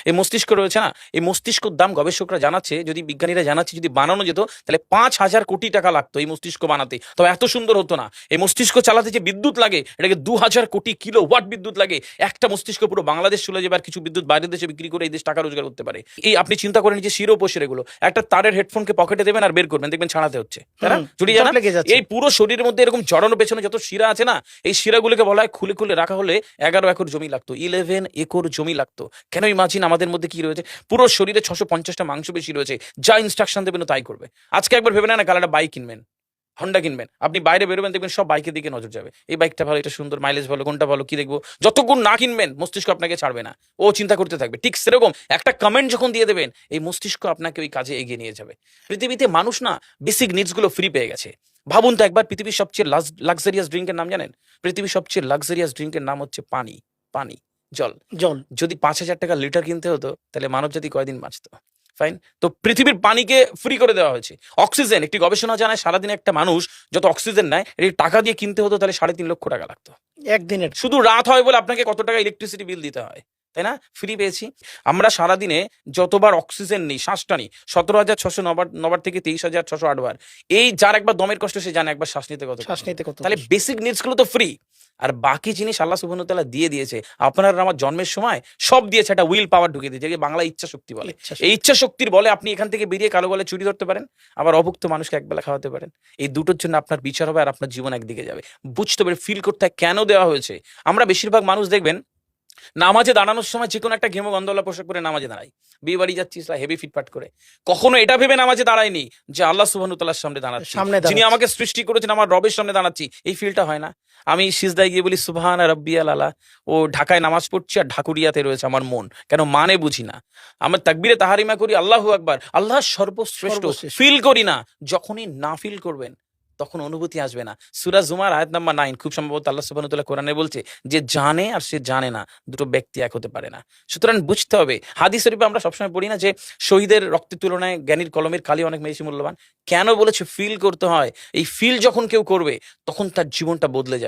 এই মস্তিষ্ক রয়েছে না, এই মস্তিষ্কর দাম গবেষকরা জানাচ্ছে, যদি বিজ্ঞানীরা জানাচ্ছে, যদি বানানো যেত তাহলে 5,000 কোটি টাকা লাগতো এই মস্তিষ্ক বানাতে, তবে এত সুন্দর হতো না। এই মস্তিষ্ক চালাতে যে বিদ্যুৎ লাগে, এটাকে 2,000 কোটি কিলো ওয়াট বিদ্যুৎ লাগে। একটা মস্তিষ্ক পুরো বাংলাদেশ চলে যাবে, আর কিছু বিদ্যুৎ বাইরের দেশে বিক্রি করে এই দেশ টাকা রোজগার করতে পারে। এই আপনি চিন্তা করেন যে শিরোপোষের এগুলো, একটা তারের হেডফোনকে পকেটে দেবেন আর বের করবেন, দেখবেন ছাড়াতে হচ্ছে, তাই না? জড়িয়ে জানা এই পুরো শরীরের মধ্যে এরকম জড়ানো পেছনে যত শিরা আছে না, এই শিরাগুলোকে বলা হয় খুলে খুলে রাখা হলে 11 একর জমি লাগতো, 11 একর জমি লাগতো। কেন ইমাজিন আমাদের মধ্যে কি রয়েছে, পুরো শরীরে 650টা মাংসপেশি রয়েছে, যা ইনস্ট্রাকশন দেবেন তাই করবে। আজকে একবার ভেবে না কাল একটা বাইক কিনবেন, হন্ডা কিনবেন, আপনি বাইরে বেরোবেন দেখবেন সব বাইকের দিকে নজর যাবে, এই বাইকটা ভালো, এটা সুন্দর, মাইলেজ ভালো, কোনটা ভালো, কি দেখবো। যতক্ষণ না কিনবেন মস্তিষ্ক আপনাকে ছাড়বে না, ও চিন্তা করতে থাকবে। ঠিক সেরকম একটা কমেন্ট যখন দিয়ে দেবেন, এই মস্তিষ্ক আপনাকে ওই কাজে এগিয়ে নিয়ে যাবে। পৃথিবীতে মানুষ না বেসিক নিডস গুলো ফ্রি পেয়ে গেছে। ভাবুন তো একবার, পৃথিবীর সবচেয়ে লাক্সারিয়াস ড্রিঙ্কের নাম জানেন? পৃথিবীর সবচেয়ে লাক্সারিয়াস ড্রিঙ্কের নাম হচ্ছে পানি। পানি, জল। জল যদি 5,000 টাকা লিটার কিনতে হতো তাহলে মানব জাতি কয়দিন বাঁচতো? ফাইন, তো পৃথিবীর পানিকে ফ্রি করে দেওয়া হয়েছে। অক্সিজেন, একটি গবেষণা জানায় সারাদিনে একটা মানুষ যত অক্সিজেন নেয়, এটি টাকা দিয়ে কিনতে হতো তাহলে 3.5 লক্ষ টাকা লাগতো একদিনের। শুধু রাত হয় বলে আপনাকে কত টাকা ইলেকট্রিসিটি বিল দিতে হয়, তাই না? ফ্রি পেয়েছি। আমরা সারাদিনে যতবার অক্সিজেন নিই, শ্বাসটা নিই, 17,609 থেকে 23,608 বার। এই যার একবার দমের কষ্ট সে জানে একবার শ্বাস নিতে কত। তাহলে বেসিক নিডস গুলো তো ফ্রি, আর বাকি জিনিস আল্লাহ সুবহানাহু ওয়া তাআলা দিয়ে দিয়েছে। আপনার আমার জন্মের সময় সব দিয়েছে, একটা উইল পাওয়ার ঢুকিয়ে দিয়েছে, যে বাংলা ইচ্ছা শক্তি বলে। এই ইচ্ছা শক্তির বলে আপনি এখান থেকে বেরিয়ে কালো বলে চুরি ধরতে পারেন, আবার অভুক্ত মানুষকে একবেলা খাওয়াতে পারেন। এই দুটোর জন্য আপনার বিচার হবে আর আপনার জীবন একদিকে যাবে। বুঝতে পারে, ফিল করতে হয় কেন দেওয়া হয়েছে। আমরা বেশিরভাগ মানুষ দেখবেন নামাজে দাঁড়ানোর সময় যে কোনো একটা ঘেমো গন্ধওয়ালা পোশাক পরে নামাজে দাঁড়াই, বিয়ে বাড়ি যাচ্ছি হেভি ফিটফাট করে, কখনো এটা ভেবে নামাজে দাঁড়ায়নি যে আল্লাহ সুবহানাহু ওয়া তাআলার সামনে দাঁড়াচ্ছি, যিনি আমাকে সৃষ্টি করেছেন, আমার রবের সামনে দাঁড়াচ্ছি। এই ফিলটা হয় না। আমি সিজদায় গিয়ে বলি সুবহানা রাব্বিয়াল আলা, ও ঢাকায় নামাজ পড়ছি আর ঢাকুরিয়াতে রয়েছে আমার মন, কেন মানে বুঝি না। আমার তাকবীরে তাহারিমা করি আল্লাহু আকবার, আল্লাহ সর্বশ্রেষ্ঠ, ফিল করি না। যখনই না ফিল করবেন তখন অনুভূতি আসবে না। সূরা জুমার আয়াত নাম্বার 9 খুব সম্ভবত আল্লাহ সুবহানাহু ওয়া তাআলা কোরআনে বলছে যে জানে আর সে জানে না, দুটো ব্যক্তি এক হতে পারে না। সুতরাং বুঝতে হবে। হাদিস শরীফে আমরা সবসময় পড়ি না যে শহীদের রক্তের তুলনায় জ্ঞানীর কলমের কালি অনেক বেশি মূল্যবান? কেন বলেছে? ফিল করতে হয়। এই ফিল যখন কেউ করবে তখন তার জীবনটা বদলে যাবে।